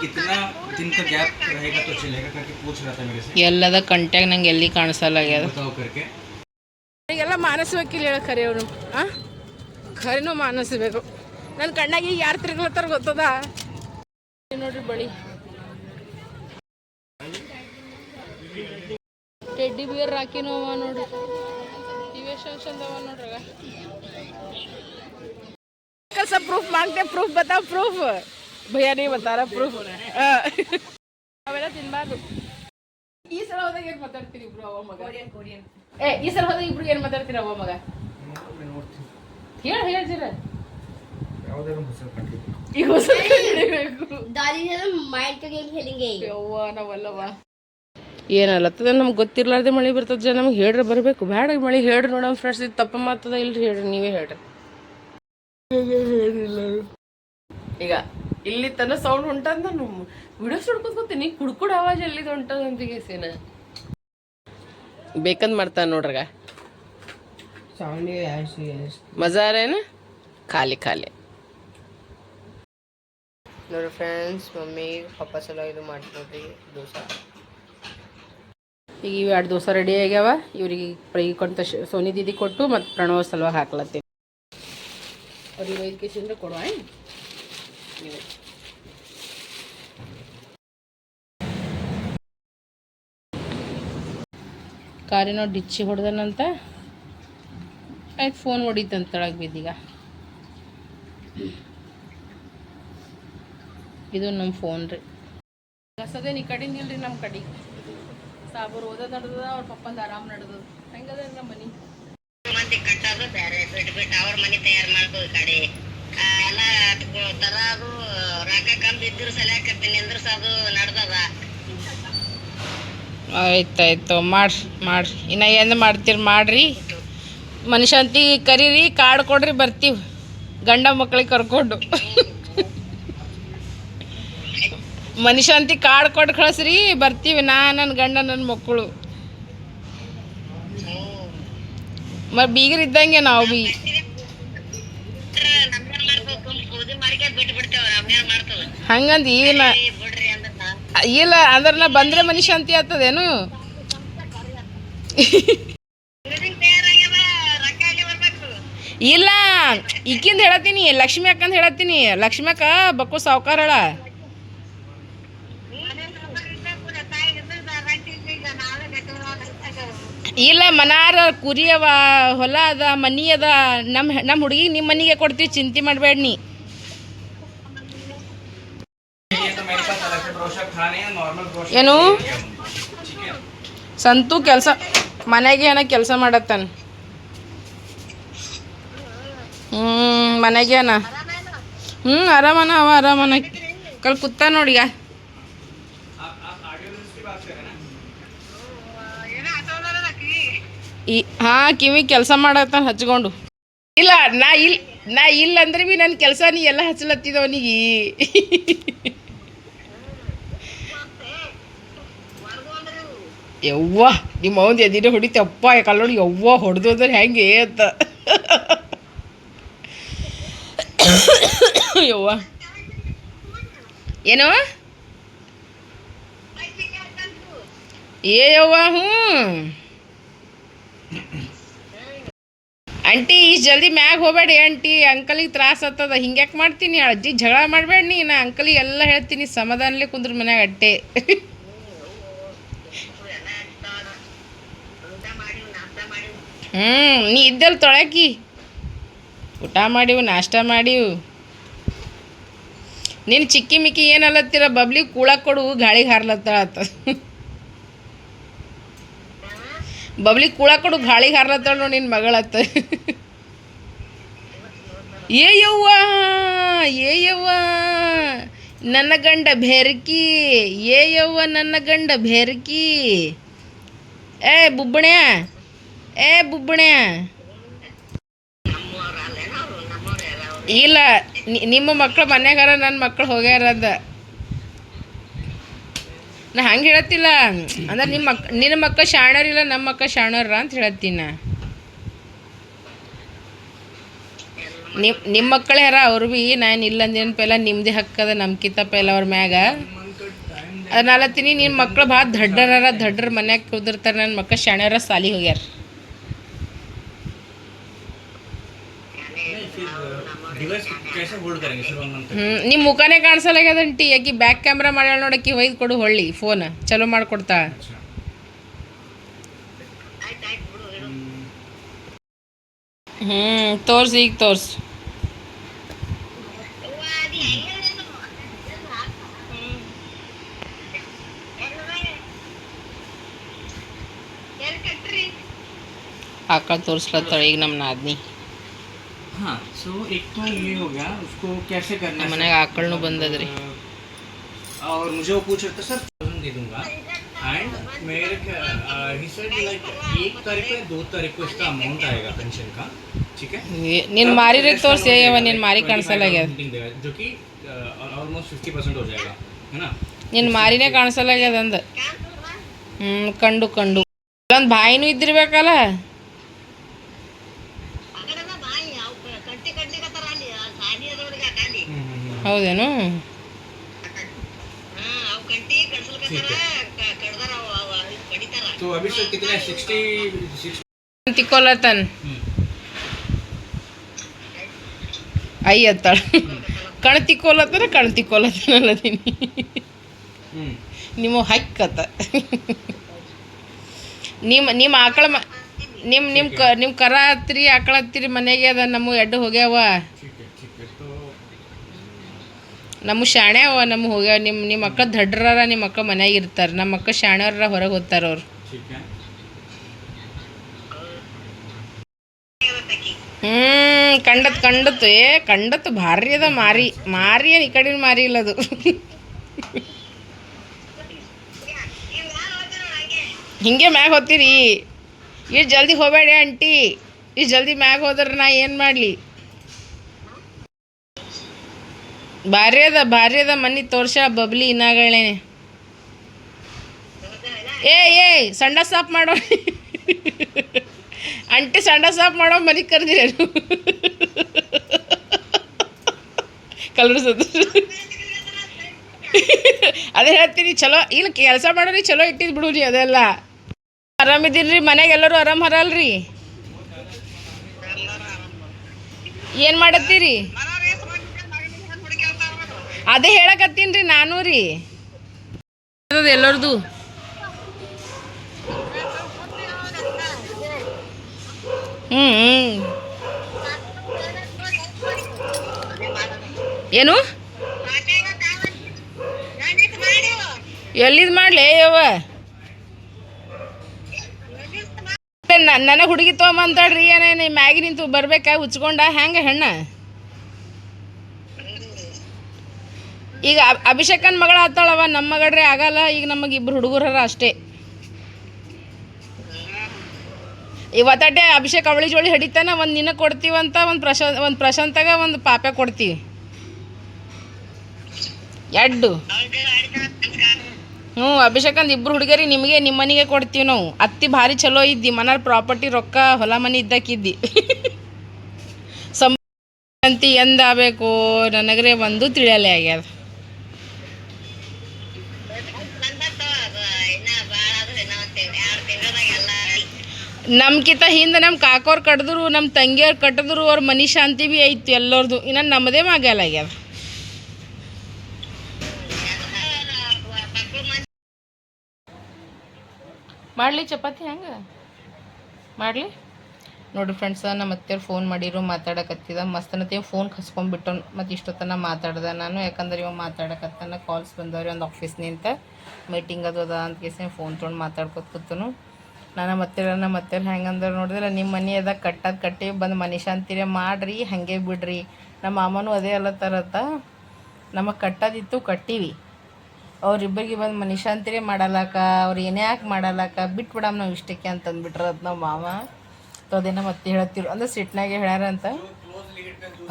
कितना दिन का गैप रहेगा तो चलेगा करके पूछ रहा था मेरे से ಎಲ್ಲದ ಕಂಟ್ಯಾಗ ನಂಗೆ ಎಲ್ಲಿ ಕಾಣಿಸಲ್ಲ ಆಗ್ಯದ बताओ करके ಎಲ್ಲ ಮಾನಸಬೇಕಿಲ್ಲ ಹೇಳ ಖರೆ ಅವನು ಹಾಂ ಖರೇನೂ ಮಾನಸಬೇಕು ನನ್ನ ಕಣ್ಣಾಗಿ ಯಾರು ತಿರ್ಗ್ಲತ್ತಾರ ಗೊತ್ತದ ನೋಡ್ರಿ ಬಳಿ ಟೆಡ್ಡಿ ಬಿಯರ್ ಹಾಕಿನೋ ಅವ ನೋಡ್ರಿ ಇವೇ ಚಂದವ ನೋಡ್ರಾಗ सब प्रूफ मांगते प्रूफ बताओ प्रूफ भैया नहीं बता रहा प्रूफ ಅವೆಲ್ಲ ತಿನ್ಬಾರ್ದು ಈ ಸಲ ಹೋದಾಗ ಏನು ಮಾತಾಡ್ತೀರಿ ಇಬ್ರು ಅವ ಮಗ ಈ ಸಲ ಹೋದಾಗ ಇಬ್ರು ಏನು ಮಾತಾಡ್ತೀರ ಅವ ಮಗ ಹೇಳ ಜರ ಈಗ ಹೊಸ ಯವ್ವ ನಾವಲ್ಲವ ಏನಲ್ಲತ್ತದ ನಮ್ಗೆ ಗೊತ್ತಿರ್ಲಾರ್ದೆ ಮಳೆ ಬರ್ತದ ಜನ ನಮ್ಗೆ ಹೇಳ್ರಿ ಬರಬೇಕು ಬೇಡ ಮಳೆ ಹೇಳ್ರಿ ನೋಡಮ್ ಫ್ರೆಂಡ್ಸ್ ಇದು ತಪ್ಪ ಮಾತದ ಇಲ್ರಿ ಹೇಳ್ರಿ ನೀವೇ ಹೇಳ್ರಿ ಈಗ ಇಲ್ಲಿ ತನ ಸೌಂಡ್ ಹೊಂಟಂದ ನಾನು ವಿಡಿಯೋಸ್ ನೋಡ್ಕೊತೀನಿ ಕುಡ್ಕುಡ್ ಆವಾಜ್ ಎಲ್ಲಿದ್ ಹೊಂಟದ ಅಂತಿಗೆ ಸೇನ ಬೇಕಂದ್ ಮಾಡ್ತಾನ ನೋಡ್ರಗ ಮಜಾರೇನ ಖಾಲಿ ಖಾಲಿ ನೋಡ್ರಿ ಫ್ರೆಂಡ್ಸ್ ಮಮ್ಮಿ ಪಪ್ಪ ಸಲ ಇದು ಮಾಡಿ ನೋಡ್ರಿ ದೋಸೆ ಈಗ ಇವು 2 ದೋಸೆ ರೆಡಿ ಆಗ್ಯಾವ ಇವ್ರಿಗೆ ಪ್ರೈಗೆ ಕೊಟ್ಟ ಸೋನಿ ದೀದಿ ಕೊಟ್ಟು ಮತ್ತು ಪ್ರಣವ ಸಲುವಾಗಿ ಹಾಕ್ಲತ್ತೀನಿ ಅವ್ರಿಗೆ 5 ಕೆಜಿಂದ ಕೊಡುವ ನೀವು ಕಾರಿನ ಡಿಚ್ಚಿ ಹೊಡೆದನಂತ ಆಯ್ತು ಫೋನ್ ಹೊಡಿತಂತ ತಳಗೆ ಬಿದ್ದೀಗ ಇದು ನಮ್ಮ ಫೋನ್ ರೀ ಕಸದೇನು ಈ ಕಡೆಯಿಂದ ಇಲ್ರಿ ನಮ್ಮ ಕಡೆಗೆ ಸಾಬರು ಓದೋದು ನಡೆದದ ಅವ್ರ ಪಪ್ಪಂದು ಆರಾಮ್ ನಡೆದದ ಹೆಂಗದ ನಮ್ಮ ಮನೆ ಮಂದಿ ಕಟ್ಟೋದು ಬೇರೆ ಬಿಟ್ಟು ಅವ್ರ ಮನೆ ತಯಾರು ಮಾಡೋದು ಈ ಕಡೆ ಎಲ್ಲ ತರೋದು ರೊಕ್ಕ ಕಮ್ಮಿ ಇದ್ರು ಸಲಕ ನಿಂದ್ರಸೋದು ನಡ್ದದ ಆಯ್ತಾಯ್ತು ಮಾಡ್ರಿ ಇನ್ನು ಏನು ಮಾಡ್ತೀರಿ ಮಾಡ್ರಿ ಮನುಷ್ಯಂತಿ ಕರೀರಿ ಕಾರ್ಡ್ ಕೊಡ್ರಿ ಬರ್ತೀವಿ ಗಂಡ ಮಕ್ಳಿಗೆ ಕರ್ಕೊಂಡು ಮನುಷ್ಯಂತಿ ಕಾರ್ಡ್ ಕೊಟ್ಟು ಕಳಿಸ್ರಿ ಬರ್ತೀವಿ ನನ್ನ ಗಂಡ ನನ್ನ ಮಕ್ಕಳು ಬೀಗರಿದ್ದಂಗೆ ನಾವು ಬಿ ಹಂಗಂದು ಈಗಿನ ಇಲ್ಲ ಅಂದ್ರೆ ನಾ ಬಂದರೆ ಮನುಷ್ಯಂತಿ ಆಗ್ತದೇನು ಇಲ್ಲ ಈಕಿಂದ ಹೇಳತ್ತೀನಿ ಲಕ್ಷ್ಮಿ ಅಕ್ಕಂದು ಹೇಳತ್ತೀನಿ ಲಕ್ಷ್ಮಿ ಅಕ್ಕ ಬಕ್ಕು ಸಾವ್ಕಾರಳ ಇಲ್ಲ ಮನಾರ ಕುರಿ ಅವ ಹೊಲ ಅದ ಮನಿ ಅದ ನಮ್ಮ ಹುಡುಗಿಗೆ ನಿಮ್ಮ ಮನೆಗೆ ಕೊಡ್ತೀವಿ ಚಿಂತೆ ಮಾಡಬೇಡ ನೀ ಏನು ಸಂತು ಕೆಲಸ ಮನೆಗೆ ಏನ ಕೆಲಸ ಮಾಡತ್ತಾನ ಮನೆಗೆ ಏನ ಆರಾಮನ ಅವ ಆರಾಮನ ಕಲ್ ಕೂತ ನೋಡಿ ಹಾಂ ಕಿವಿ ಕೆಲಸ ಮಾಡತ್ತಾನ ಹಚ್ಕೊಂಡು ಇಲ್ಲ ನಾ ಇಲ್ಲ ಅಂದ್ರೆ ಭೀ ನನ್ನ ಕೆಲಸ ನೀ ಎಲ್ಲ ಹಚ್ಚಲತ್ತಿದವನಿಗೆ ಯವ್ವ ನಿಮ್ಮ ಅವ್ನು ಎದಿನ ಹೊಡಿತಪ್ಪ ಕಲ್ಲೋಡಿ ಯವ್ವ ಹೊಡೆದು ಅಂದ್ರೆ ಹೆಂಗೆ ಅಂತ ಯವ್ವ ಏನು ಯವ್ವ ಆಂಟಿ ಇಷ್ಟು ಜಲ್ದಿ ಮ್ಯಾಗ ಹೋಗ್ಬೇಡಿ ಆಂಟಿ ಅಂಕಲಿಗೆ ತ್ರಾಸ ಆಗ್ತದ ಹಿಂಗ್ಯಾಕೆ ಮಾಡ್ತೀನಿ ಅಜ್ಜಿ ಜಗಳ ಮಾಡಬೇಡ ನೀ ನಾ ಅಂಕಲಿಗೆ ಎಲ್ಲ ಹೇಳ್ತೀನಿ ಸಮಾಧಾನಲೇ ಕುಂದ್ರ ಮನ್ಯಾಗ ಅಟ್ಟೆ ನೀ ಇದ್ದಲ್ಲಿ ತೊಳಕಿ ಊಟ ಮಾಡಿವು ನಾಷ್ಟ ಮಾಡಿವು ನೀನು ಚಿಕ್ಕಿ ಮಿಕ್ಕಿ ಏನಲ್ಲತ್ತೀರ ಬಬ್ಲಿ ಕೂಳಕ್ಕೆ ಕೊಡು ಗಾಳಿಗೆ ಹಾರ್ಲತ್ತಾಳತ್ತ ಬಬ್ಲಿ ಕೂಳಕ್ಕೆ ಕೊಡು ಗಾಳಿಗೆ ಹಾರ್ಲತ್ತಾಳ ನೋಡಿ ನಿನ್ನ ಮಗಳತ್ತ ಏಯವ್ವ ನನ್ನ ಗಂಡ ಬೆರಕಿ ಏಯವ್ವ ನನ್ನ ಗಂಡ ಬೆರಕಿ ಏ ಬುಬ್ಬಣ್ಯ ಇಲ್ಲ ನಿಮ್ಮ ಮಕ್ಕಳು ಮನ್ಯಾಗಾರ ನನ್ನ ಮಕ್ಕಳು ಹೋಗ್ಯಾರದ ನಾ ಹಂಗೆ ಹೇಳತ್ತಿಲ್ಲ ಅಂದ್ರೆ ನಿನ್ನ ಮಕ್ಕ ಶಾಣರಿಲ್ಲ ನಮ್ಮ ಮಕ್ಕ ಶಾಣರ ಅಂತ ಹೇಳತ್ತೀನಿ ನಾ ನಿಮ್ಮ ಮಕ್ಕಳೇ ಯಾರ ಅವ್ರು ಭೀ ನಾನು ಇಲ್ಲ ಅಂದೇನು ಪೆಲ್ಲ ನಿಮ್ಮದೇ ಹಕ್ಕದ ನಮ್ಕಿಂತ ಪೆಲ್ಲ ಅವ್ರ ಮ್ಯಾಗ ಅದನ್ನಲತ್ತೀನಿ ನಿನ್ನ ಮಕ್ಳು ಭಾಳ ದಡ್ಡರ ಮನ್ಯಾಗ ಕುದಿರ್ತಾರೆ ನನ್ನ ಮಕ್ಕಳು ಶಾಣ್ಯಾರ ಸಾಲಿ ಹೋಗ್ಯಾರ ನಿಮ್ಮ ಮುಖನೇ ಕಾಣಿಸಲಾಗ್ಯದಂಟಿ ಆಕಿ ಬ್ಯಾಕ್ ಕ್ಯಾಮ್ರಾ ಮಾಡ್ಯಾಳ ನೋಡಕ್ಕಿ ಒಯ್ದು ಕೊಡು ಹೊಳ್ಳಿ ಫೋನ್ ಚಲೋ ಮಾಡ್ಕೊಡ್ತಾ ತೋರ್ಸಿ ಈಗ ತೋರ್ಸು ಆಕಳ ತೋರಿಸ್ಲತ್ತಾಳ ಈಗ ನಮ್ಮ ನಾದ್ನಿ हाँ सो एक तो ये हो गया उसको कैसे करना है ಮನೆಗೆ ಆಕಳನು ಬಂದದ್ರಿ और मुझे वो पूछ रहा था सर 1000 दे दूंगा एंड मेरे ही सेड लाइक 1 तारीख को 2 तारीख को इसका अमाउंट आएगा पेंशन का ठीक है ನಿನ್ನ ಮಾರಿರೆ ತೋರಿಸಿ ಅಯ್ಯವ ನಿನ್ನ ಮಾರಿ ಕಾಣಿಸಲಾಗ್ಯದ जो कि ऑलमोस्ट 50% हो जाएगा है ना ನಿನ್ನ ಮಾರಿನೇ ಕಾಣಿಸಲಾಗ್ಯದ ಅಂದ ಕಂಡು ಒಂದು ಬಾಯಿನೂ ಇದ್ದಿರ್ಬೇಕಲ್ಲ ಹೌದೇನು तो अभी सर कितने 60 ತಿಕ್ಕೊಲತನ್ ಅಯ್ಯತ್ತಾಳ ಕಣ್ ತಿಕ್ಕೊಲತನ ಅಲ್ಲದೀನಿ ನಿಮ್ಮ ಹಕ್ಕತ್ತ ನಿಮ್ಮ ಆಕಳ ನಿಮ್ಮ ಕರ ಹತ್ತಿರಿ ಆಕಳ ಹತ್ತಿರಿ ಮನೆಗೆ ಅದ ನಮ್ಮ ಎಡ್ಡು ಹೋಗ್ಯಾವ ನಮ್ಮ ಶಾಣ್ಯಾವ ನಮ್ಮ ಹೋಗ್ಯಾವ ನಿಮ್ಮ ಮಕ್ಕಳು ದಡ್ರಾರ ನಿಮ್ಮ ಮಕ್ಕಳು ಮನ್ಯಾಗ ಇರ್ತಾರೆ ನಮ್ಮ ಮಕ್ಕಳು ಶಾಣ್ಯವ್ರ ಹೊರಗೆ ಹೋಗ್ತಾರೆ ಅವ್ರು ಕಂಡತ್ತು ಭಾರಿ ಅದ ಮಾರಿ ಈ ಕಡೆ ಮಾರಿ ಇಲ್ಲ ಅದು ಹಿಂಗೆ ಮ್ಯಾಗ ಹೋಗ್ತೀರಿ ಇಷ್ಟು ಜಲ್ದಿ ಹೋಗಬೇಡಿ ಆಂಟಿ ಇಷ್ಟು ಜಲ್ದಿ ಮ್ಯಾಗ ಹೋದ್ರೆ ನಾ ಏನು ಮಾಡಲಿ ಭಾರಿ ಅದ ಮನೆ ತೋರ್ಸ ಬಬ್ಲಿ ಇನ್ನಾಗಳೇನೆ ಏ ಸಂಡ ಸಾಫ್ ಮಾಡೋ ಅಂಟಿ ಸಂಡ ಸಾಫ್ ಮಾಡೋ ಮನೆ ಕರೆದಿರೇನು ಕಲರ್ಸೋದು ಅದೇ ಹೇಳ್ತೀನಿ ಚಲೋ ಇಲ್ಲ ಕೆಲಸ ಮಾಡೋರಿ ಚಲೋ ಇಟ್ಟಿದ್ದು ಬಿಡುರಿ ಅದೆಲ್ಲ ಆರಾಮಿದ್ದೀರಿ ಮನೆಗೆ ಎಲ್ಲರೂ ಆರಾಮ್ ಹರಲ್ರಿ ಏನು ಮಾಡತ್ತೀರಿ ಅದೇ ಹೇಳಕತ್ತೀನಿ ರೀ ನಾನು ರೀ ಎಲ್ಲರದು ಏನು ಎಲ್ಲಿದ್ ಮಾಡ್ಲಿ ಯವ್ವ ನನಗೆ ಹುಡುಗಿ ತೊಗೊಂಬಂತಾಳ್ರಿ ಏನೇನು ಮ್ಯಾಗಿ ನಿಂತು ಬರ್ಬೇಕಾ ಉಚ್ಕೊಂಡ ಹೆಂಗೆ ಹೆಣ್ಣ ಈಗ ಅಭಿಷೇಕನ ಮಗಳ ಆತಾಳವ ನಮ್ಮ ಮಗಳ್ರೆ ಆಗಲ್ಲ ಈಗ ನಮಗೆ ಇಬ್ಬರು ಹುಡುಗರ ಅಷ್ಟೇ ಇವತ್ತಟ್ಟೆ ಅಭಿಷೇಕ್ ಅವಳಿ ಜೋಳಿ ಹಿಡಿತಾನ ಒಂದು ನಿನ್ನ ಕೊಡ್ತೀವಂತ ಒಂದು ಪ್ರಶಾಂತಾಗ ಒಂದು ಪಾಪೆ ಕೊಡ್ತೀವಿ ಎಡ್ಡು ಅಭಿಷೇಕಂದು ಇಬ್ಬರು ಹುಡುಗರಿ ನಿಮಗೆ ನಿಮ್ಮ ಮನೆಗೆ ಕೊಡ್ತೀವಿ ನಾವು ಅತ್ತಿ ಭಾರಿ ಚಲೋ ಇದ್ದಿ ಮನಾರ್ ಪ್ರಾಪರ್ಟಿ ರೊಕ್ಕ ಹೊಲ ಮನೆ ಇದ್ದಕ್ಕಿದ್ದಿ ಸಂತಿ ಎಂದಾಗಬೇಕು ನನಗರೆ ಒಂದು ತಿಳಿಯಲೇ ಆಗ್ಯದ ನಮ್ಕಿಂತ ಹಿಂದೆ ನಮ್ಮ ಕಾಕೋರು ಕಟ್ಟಿದ್ರು ನಮ್ಮ ತಂಗಿಯವ್ರು ಕಟ್ಟಿದ್ರು ಅವ್ರ ಮನೆ ಶಾಂತಿ ಭೀ ಐತಿ ಎಲ್ಲರದು ಇನ್ನು ನಮ್ಮದೇ ಮಗಲ್ಲ ಆಗ್ಯದ ಮಾಡಲಿ ಚಪಾತಿ ಹೆಂಗೆ ಮಾಡಲಿ ನೋಡಿರಿ ಫ್ರೆಂಡ್ಸ ನಮ್ಮ ಅತ್ತೆಯವ್ರು ಫೋನ್ ಮಾಡಿರು ಮಾತಾಡಕತ್ತಿದ ಮಸ್ತನತ್ತೆ ಫೋನ್ ಕಸ್ಕೊಂಡ್ಬಿಟ್ಟು ಮತ್ತು ಇಷ್ಟೊತ್ತನ ಮಾತಾಡ್ದೆ ನಾನು ಯಾಕಂದ್ರೆ ಇವಾಗ ಮಾತಾಡಕತ್ತಾನ ಕಾಲ್ಸ್ ಬಂದವ್ರಿ ಒಂದು ಆಫೀಸ್ನಿಂದ ಮೀಟಿಂಗ್ ಅದು ಅದ ಅಂತ ಕೇಸಿ ಫೋನ್ ತೊಗೊಂಡು ಮಾತಾಡ್ಕೊತ ಕೂತನು ನಾನು ಮತ್ತೆ ಹೆಂಗಂದ್ರೆ ನೋಡಿದ್ರೆ ನಿಮ್ಮ ಮನೆ ಅದ ಕಟ್ಟಿ ಬಂದು ಮನೆ ಶಾಂತಿರೇ ಮಾಡಿರಿ ಹಾಗೆ ಬಿಡ್ರಿ ನಮ್ಮ ಮಾಮನೂ ಅದೇ ಎಲ್ಲ ತರತ್ತ ನಮಗೆ ಕಟ್ಟೋದಿತ್ತು ಕಟ್ಟೀವಿ ಅವ್ರಿಬ್ಬರಿಗೆ ಬಂದು ಮನೆ ಶಾಂತಿರೇ ಮಾಡಲಕ್ಕ ಅವ್ರು ಏನೇ ಯಾಕೆ ಮಾಡಲಕ್ಕ ಬಿಟ್ಬಿಡಮ್ಮ ನಾವು ಇಷ್ಟಕ್ಕೆ ಅಂತಂದ್ಬಿಟ್ರೆ ಅದು ನಮ್ಮ ಮಾಮ ತೋ ಅದೇನ ಮತ್ತೆ ಹೇಳತ್ತಿರು ಅಂದ್ರೆ ಸಿಟ್ನಾಗೆ ಹೇಳ್ಯಾರಂತ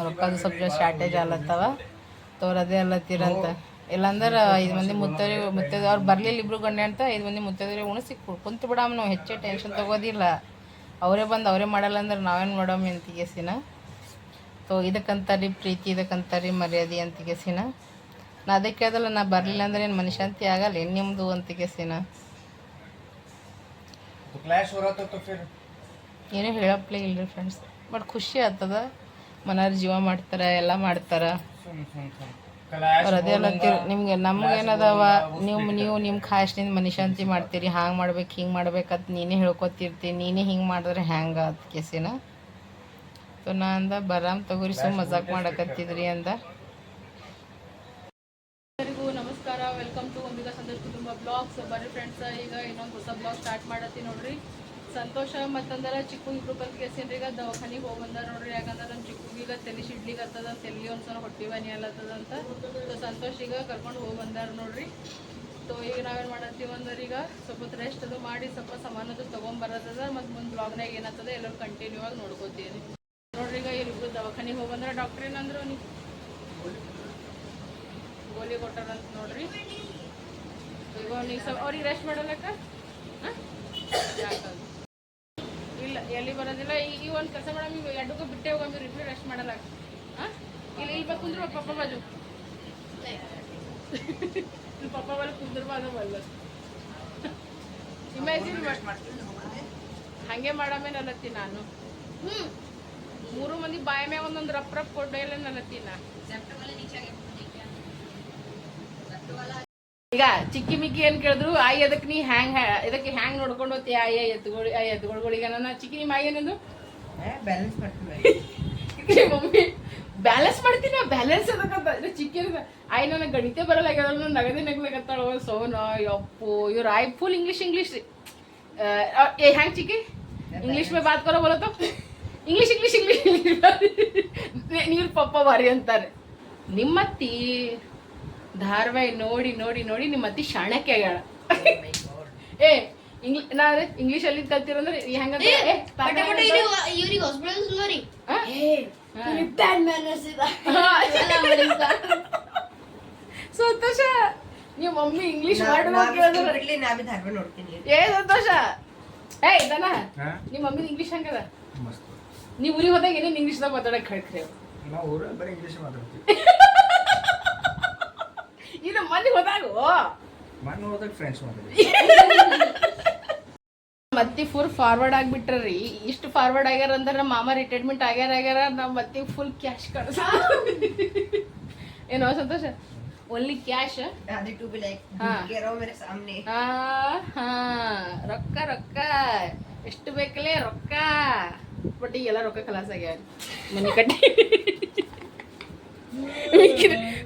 ರೊಕ್ಕದು ಸ್ವಲ್ಪ ಶಾರ್ಟೇಜ್ ಆಲತ್ತವ ತೋರು ಅದೇ ಅಲ್ಲತ್ತಿರಂತ ಇಲ್ಲಾಂದ್ರೆ 5 ಮಂದಿ ಮುತ್ತೈದೆ ಅವ್ರು ಬರಲಿಲ್ಲ ಇಬ್ರು ಗಂಡೆ ಅಂತ 5 ಮಂದಿ ಮುತ್ತೈದ್ರೆ ಉಣಿಸಿ ಕುಂತು ಬಿಡಮ್ಮ ನಾವು ಹೆಚ್ಚೇ ಟೆನ್ಷನ್ ತೊಗೋದಿಲ್ಲ ಅವರೇ ಬಂದು ಅವರೇ ಮಾಡಲ್ಲ ಅಂದ್ರೆ ನಾವೇನು ಮಾಡಮ್ಮಿ ಅಂತ ಕೇಸಿನ ಸೊ ಇದಕ್ಕಂತಾರಿ ಪ್ರೀತಿ, ಇದಕ್ಕಂತಾರಿ ಮರ್ಯಾದೆ ಅಂತಿಗೆಸಿನ. ನಾ ಅದಕ್ಕೆ ಅದಲ್ಲ, ನಾ ಬರಲಿಲ್ಲ ಅಂದ್ರೆ ಏನು ಮನುಷ್ಯಂತಿ ಆಗಲ್ಲ ಏನು ನಿಮ್ಮದು ಅಂತಿಗೆಸಿನ. तो क्लैश हो रहा था तो फिर ಏನೂ ಹೇಳಪ್ಲೇ ಇಲ್ರಿ ಫ್ರೆಂಡ್ಸ್. ಬಟ್ ಖುಷಿ ಆಗ್ತದ, ಮನೆಯವ್ರು ಜೀವ ಮಾಡ್ತಾರೆ, ಎಲ್ಲ ಮಾಡ್ತಾರೆ. सुन सुन सुन क्लैश ಅವ್ರು ಅದೇ ಅಲ್ಲತ್ತೀರಿ, ನಿಮ್ಗೆ ನಮ್ಗೇನದವ, ನೀವು ನಿಮ್ಮ ಖಾಯಷ್ನಿಂದ ಮನುಷ್ಯಂತಿ ಮಾಡ್ತೀರಿ, ಹಾಂಗೆ ಮಾಡ್ಬೇಕು ಹಿಂಗೆ ಮಾಡ್ಬೇಕಂತ ನೀನೇ ಹೇಳ್ಕೊತಿರ್ತೀನಿ, ನೀನೇ ಹಿಂಗೆ ಮಾಡಿದ್ರೆ ಹ್ಯಾಂಗೆ ಅಂತ ಕೇಸಿನ. ಸೊ ನಾ ಅಂದ ಬರಾಮ್ ತಗೋರಿ, ಸುಮ್ಮ ಮಜಾಕ್ ಮಾಡಕತ್ತಿದ್ರಿ ಅಂದ. ಎಲ್ಲರಿಗೂ ನಮಸ್ಕಾರ, ವೆಲ್ಕಮ್ ಟು ಒಂದಿಗ ಸಂತೋಷ್ ಕುಟುಂಬ ಬ್ಲಾಗ್ಸ್. ಬರ್ರಿ ಫ್ರೆಂಡ್ಸ್, ಈಗ ಇನ್ನೊಂದು ಹೊಸ ಬ್ಲಾಗ್ ಸ್ಟಾರ್ಟ್ ಮಾಡತ್ತಿ ನೋಡ್ರಿ. ಸಂತೋಷ ಮತ್ತಂದ್ರೆ ಚಿಕ್ಕು ಇಬ್ರು ಕಲ್ತ್ಕೇಸಿನ್ರಿ ಈಗ ದವಾಖಾನಿಗೆ ಹೋಗಿ ಬಂದಾರ ನೋಡ್ರಿ. ಯಾಕಂದ್ರೆ ನಮ್ಮ ಚಿಕ್ಕುಗೀಗ ತಲೆ ಸಿಡ್ಲಿಕ್ಕೆ ಆಗ್ತದ, ತಲೆ ಒಂದ್ಸಲ ಹೊಟ್ಟಿ ಬನಿ ಅಲ್ಲತ್ತದಂತ. ಸೊ ಸಂತೋಷ್ ಈಗ ಕರ್ಕೊಂಡು ಹೋಗಿ ಬಂದಾರ ನೋಡ್ರಿ. ಸೊ ಈಗ ನಾವೇನು ಮಾಡತ್ತೀವಿ ಅಂದ್ರೆ ಈಗ ಸ್ವಲ್ಪ ರೆಸ್ಟ್ ಅದು ಮಾಡಿ ಸ್ವಲ್ಪ ಸಾಮಾನದು ತೊಗೊಂಬರತ್ತದ. ಮತ್ತು ಮುಂದೆ ಬ್ಲಾಗ್ನಾಗ ಏನಾಗ್ತದ ಎಲ್ಲರೂ ಕಂಟಿನ್ಯೂ ಆಗಿ ನೋಡ್ಕೋತೀವಿ ನೋಡ್ರಿ. ಈಗ ಇಲ್ಲಿಬ್ರು ದವಾಖಾನಿಗೆ ಹೋಗಿ ಬಂದ್ರೆ ಡಾಕ್ಟ್ರ್ ಏನಂದ್ರು ನೀವು ಗೋಲಿ ಕೊಟ್ಟಾರಂತ ನೋಡ್ರಿ. ಈಗ ಅವ್ರಿಗೆ ರೆಸ್ಟ್ ಮಾಡಲಕ್ಕ ಯಾಕದು ಇಲ್ಲ, ಎಲ್ಲಿ ಬರೋದಿಲ್ಲ. ಈ ಒಂದು ಕೆಲಸ ಮಾಡಮ್, ಈಗ ಎರಡಕ್ಕೂ ಬಿಟ್ಟೆ ಹೋಗಂಬಿರಿ, ಇಬ್ರು ರೆಸ್ಟ್ ಮಾಡಲಕ್ಕ. ಇಲ್ಲಿ ಇಲ್ಲಿ ಕುಂದ್ರು ಪಪ್ಪ ಬಾಜು, ಇಲ್ಲಿ ಪಪ್ಪ ಬಲ್ಲ ಕುಂದ್ರಬಾರ್ದು ಬಲ್ಲ. ಇಮ್ಯಾಜಿನ್ ಹಂಗೆ ಮಾಡಮೇಲೆ ಅಲ್ಲತ್ತೀನಿ ನಾನು. 3 ಮಂದಿ ಬಾಯ ಮ್ಯಾಗ ಒಂದೊಂದು ರಪ್ ರಪ್ ಕೊಡ್ಡೇಲ್ಲ ನಲ್ಲತ್ತೀನಿ ನಾ. ಈಗ ಚಿಕ್ಕಿ ಮಿಕ್ಕಿ ಏನ್ ಕೇಳಿದ್ರು, ಆಯಿ ಅದಕ್ಕೆ ನೀ ಇದಕ್ಕೆ ಹ್ಯಾಂಗ್ ನೋಡ್ಕೊಂಡು ಹೋಗ್ತಿ ಆಯ ಎತ್ತುಗಳಿಗೆ ನನ್ನ ಚಿಕ್ಕಿ ನಿಮ್ಮ ಆಯಿ ಏನಂದ್ರು ಬ್ಯಾಲೆನ್ಸ್ ಮಾಡ್ತೀನಿ ಮಮ್ಮಿ, ಬ್ಯಾಲೆನ್ಸ್ ಮಾಡ್ತೀನಿ. ಬ್ಯಾಲೆನ್ಸ್ ಅದಕ್ಕಂತ ಚಿಕ್ಕಿ ಆಯ್ ನನಗೆ ಗಣಿತೆ ಬರಲ್ಲ, ನಾನು ನಗದೇ ನಗ್ಲಾಗತ್ತಾಳ. ಸೋನ ಯಪ್ಪು ಇವ್ರು ಆಯ್ ಫುಲ್ ಇಂಗ್ಲಿಷ್ ರೀ. ಹ್ಯಾಂಗ್ ಚಿಕ್ಕಿ ಇಂಗ್ಲಿಷ್ ಮೇ ಬಾತ್ ಕರೋ ಬೋಲೋ ತೋ ಇಂಗ್ಲಿಷ್ ಇಂಗ್ಲಿಷ್ ಇಂಗ್ಲಿಷ್ ನೀವ್ರ ಪಪ್ಪ ಬಾರಿ ಅಂತಾರೆ. ನಿಮ್ಮತ್ತಿ ಧಾರಾವಾಹಿ ನೋಡಿ ನೋಡಿ ನೋಡಿ ನಿಮ್ಮ ಅತ್ತಿ ಶಾಣಕ್ಕೆ ಆಗ್ಯಾಳ. ನಾ ಇಂಗ್ಲಿಷ್ ಅಲ್ಲಿ ಕಲ್ತಿರಂದ್ರೆ ಹೆಂಗಂದ್ರೆ ಸಂತೋಷ ನೀವು ಮಮ್ಮಿ ಇಂಗ್ಲಿಷ್ ನೋಡ್ತೀನಿ. ಏ ಸಂತೋಷ, ಏಯ್ ದನ ನಿಮ್ಮ ಮಮ್ಮಿ ಇಂಗ್ಲಿಷ್ ಹಂಗದ. ನೀವು ಊರಿಗೆ ಹೋದಾಗ ಏನೇನು ಇಂಗ್ಲಿಷ್ದಾಗ ಮಾತಾಡಕ್ ಹೇಳ್ಕ್ರಿ. ಇದು ಮನೆ ಹೋದಾಗ ಫ್ರೆಂಡ್ಸ್ ಮತ್ತೆ ಫುಲ್ ಫಾರ್ವರ್ಡ್ ಆಗ್ಬಿಟ್ರಿ. ಇಷ್ಟು ಫಾರ್ವರ್ಡ್ ಆಗ್ಯಾರ ಅಂದ್ರೆ ನಮ್ಮ ಮಾಮ ರಿಟೈರ್ಮೆಂಟ್ ಆಗ್ಯಾರ. ನಮ್ಮ ಮತ್ತೆ ಫುಲ್ ಕ್ಯಾಶ್ ಕಳ್ಸ ಏನೋ ಸಂತೋಷ, ಓನ್ಲಿ ಕ್ಯಾಶ್. ರೊಕ್ಕ ರೊಕ್ಕ ಎಷ್ಟು ಬೇಕಲ್ಲೇ ರೊಕ್ಕ. ಬಟ್ ಈಗೆಲ್ಲ ರೊಕ್ಕ ಖಲಾಸ ಆಗ್ಯಾರ, ಮನೆ ಕಟ್ಟಿ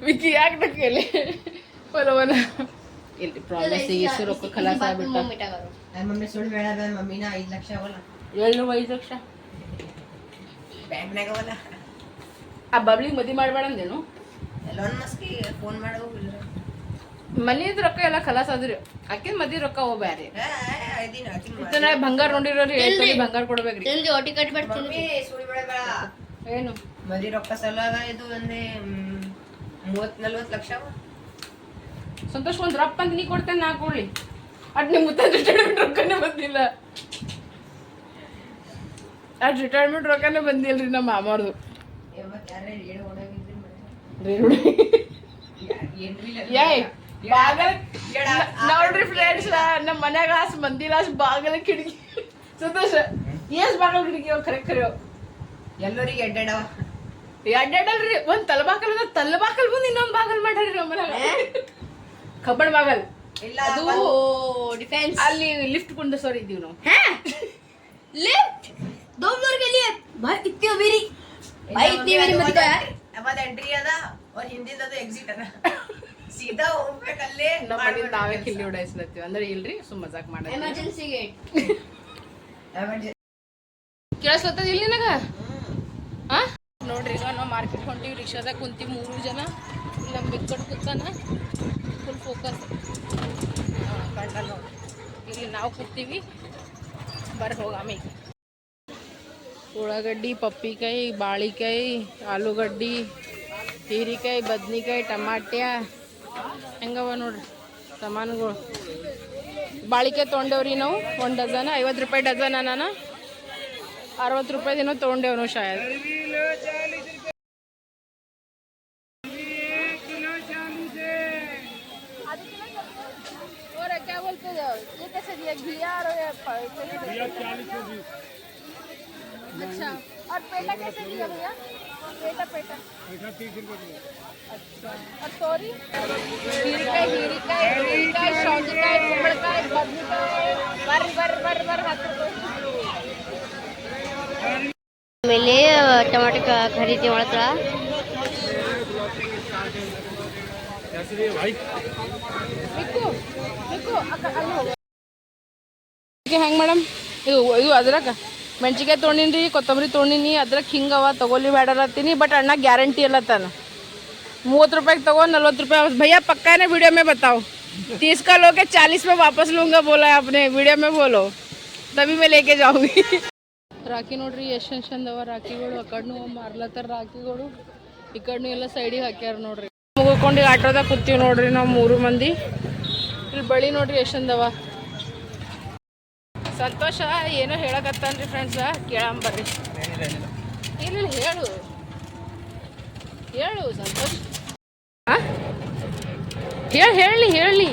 ವಿಕ್ಕಿ ಯಾಕೆ ಕೇಳಿ ಬರೋವನ ಇಲ್ಲಿ ಪ್ರಾಮಿಸ್ ಈಸು ರೊಕ್ಕ ಖಲಾಸ ಆಗ್ಬಿಟ್ಟ. ಮಮ್ಮಿ ಸುಳ್ಳು ಬೇಡ, ಮಮ್ಮಿನ 5 ಲಕ್ಷ ಅವಲ್ಲ, 5 ಲಕ್ಷ ಬ್ಯಾಂಕ್ನಾಗ ಅವಲ್ಲ. ಆ ಬಬ್ಲಿಗೆ ಮದುವೆ ಮಾಡಬೇಡ ಅಂದೇನು. ಎಲೋನ್ ಮಸ್ಕಿ ಫೋನ್ ಮಾಡೋ ಮನಿದ ರೊಕ್ಕ ಎಲ್ಲ ಖಲಾಸ ಆದ್ರಿ. ಆಕಿನ ಮದುವೆ ರೊಕ್ಕ ಹೋಗ ಬ್ಯಾರಿ. ಬಂಗಾರ ನೋಡಿರೋರಿ, ಬಂಗಾರ ಕೊಡ್ಬೇಕ್ರಿ. ಸುಳ್ಳು ಬೇಡ ಬೇಡ. ಏನು ಮದಿ ರೊಕ್ಕ ಸಲುವಾಗ ಇದು ಒಂದೇ 30-40 ಲಕ್ಷ. ಸಂತೋಷ್ ಒಂದ್ ರಪ್ಪ ಅಂತ ನೀ ಕೊಡ್ತೇನೆ, ನಾ ಕೊಡ್ಲಿ. ಅದ್ ನಿಮ್ ರಿಟೈರ್ಮೆಂಟ್ ರೊಕ್ಕನೇ ಬಂದಿಲ್ಲ. ಅದ್ ರಿಟೈರ್ಮೆಂಟ್ ರೊಕ್ಕನೇ ಬಂದಿಲ್ರಿ ನಮ್ಮ ಮಾಮವ್ರದು. ನೋಡ್ರಿ ಫ್ರೆಂಡ್ಸ್, ನಮ್ಮ ಮನ್ಯಾಗ ಮಂದಿ ಬಾಗಲ ಕಿಟಕಿ. ಸಂತೋಷ ಎಸ್ ಬಾಗಲ ಕಿಟಕಿ ಖರೆ ಖರೆ ಎಲ್ಲರಿಗೆ ಎಡ್ಡಾಡವ. ಅಡ್ಡಾಡಲ್ರಿ, ಒಂದ್ ತಲಬಾಕಲ್ ಬಂದು ಇನ್ನೊಂದ್ ಬಾಗಲ್ ಮಾಡ್ರಿ ನಮ್ಮ ಮನ್ಯಾಗ. ಕಬ್ಬಣ ಬಾಗಲ್ ಇಲ್ಲ, ಅದು ಡಿಫೆನ್ಸ್ ಅಲ್ಲಿ ಲಿಫ್ಟ್ ಕುಂಡ್ರಸೋರ್ ಇದ್ದೀವಿ ನಾವು. लिफ्ट 2 फ्लोर के लिए भाई इतनी अमीरी मत कर. ಅವಾಗ ಎಂಟ್ರಿ ಅದ, और ಹಿಂದಿದ ಅದು ಎಕ್ಸಿಟ್ ಅದ. ಸೀದಾ ಹೋಗ್ಬೇಕಲ್ಲೇ. ನಮ್ಮ ಮನೆಯಿಂದ ನಾವೇ ಕಿಲ್ಲಿ ಹೊಡಾಯಿಸ್ಲತ್ತೀವಿ ಅಂದ್ರೆ ಇಲ್ರಿ, ಸುಮ್ಮ ಮಜಾಕ್ ಮಾಡೋದು. इमरजेंसी गेट ಕೇಳಿಸ್ಲತ್ತದ ಇಲ್ಲಿ ನನಗ. ನೋಡ್ರಿ, ಈಗ ನಾವು ಮಾರ್ಕೆಟ್ ಹೊಂಟಿವಿ, ರಿಕ್ಷಾದಾಗ ಕುಂತೀವಿ 3 ಜನ. ಇಲ್ಲ ಬಿಟ್ಕೊಟ್ಟು ಕೂತಾನ, ಫುಲ್ ಫೋಕಸ್ ಕಂಡ ನೋಡಿ. ಇಲ್ಲಿ ನಾವು ಕೂತೀವಿ, ಬರ್ರಿ ಹೋಗಾಮಿ. ಉಳ್ಳಾಗಡ್ಡಿ, ಪಪ್ಪಿಕಾಯಿ, ಬಾಳಿಕಾಯಿ, ಆಲೂಗಡ್ಡಿ, ಹೀರಿಕಾಯಿ, ಬದ್ನಿಕಾಯಿ, ಟಮಾಟ್ಯ ಹೆಂಗವ ನೋಡ್ರಿ ಸಾಮಾನುಗಳು. ಬಾಳಿಕಾಯಿ ತೊಗೊಂಡೇವ್ರಿ ನಾವು 1 ಡಜನ್ 50 ರೂಪಾಯಿ ಡಜನ್. ನಾನು 60 ರೂಪಾಯಿದೇನೋ ತೊಗೊಂಡೇವ್ ನಾವು ಶಾಯದ್. बोलते हो ये कैसे दिया घिया और अच्छा और पेटा कैसे दिया भैया पेटा पेटा अच्छा और तोरी हीरिकाय सौंजिकाय कुंबळकाय बदनेकाय बर हाथ ಆಮೇಲೆ ಟೊಮೆಟೊ ಖರೀದಿ ಮಾಡ್ತಾಳ ಹೆಂಗೆ ಮೇಡಮ್ ಇದು ಅದ್ರಾಗ ಮೆಣಸಿನ್ಕಾಯಿ ತೊಗೊಂಡಿನಿ ಕೊತ್ತಂಬರಿ ತೊಗೊಂಡಿನಿ ಅದ್ರಾಗ ಹಿಂಗವ ತಗೊಲಿ ಬೇಡರತ್ತೀನಿ ಬಟ್ ಅಣ್ಣ ಗ್ಯಾರಂಟಿ ಎಲ್ಲ ತಾನು 30 रुपए तगो 40 रुपए भैया पक्का है ना वीडियो में बताओ 30 का लोगे 40 में वापस लूँगा बोला है आपने वीडियो में बोलो तभी मैं लेके जाऊँगी ರಾಖಿ ನೋಡ್ರಿ ಎಷ್ಟು ಚಂದವ ರಾಖಿಗಳು ಆ ಕಡೆನೂ ಮಾರ್ಲತ್ತಾರ ರಾಖಿಗಳು ಈ ಕಡೆನೂ ಎಲ್ಲ ಸೈಡಿಗೆ ಹಾಕ್ಯಾರ ನೋಡ್ರಿ ಮುಗಿಕೊಂಡು ಆಟೋದಾಗ ಕೂತೀವಿ ನೋಡ್ರಿ ನಾವು 3 ಮಂದಿ ಇಲ್ಲಿ ಬಳಿ ನೋಡ್ರಿ ಎಷ್ಟು ಚಂದವ ಸಂತೋಷ ಏನೋ ಹೇಳಕತ್ತಾನ್ರಿ ಫ್ರೆಂಡ್ಸ ಕೇಳಂಬರ್ರಿ ಇಲ್ಲ ಹೇಳು ಹೇಳು ಸಂತೋಷ್ ಹೇಳಿ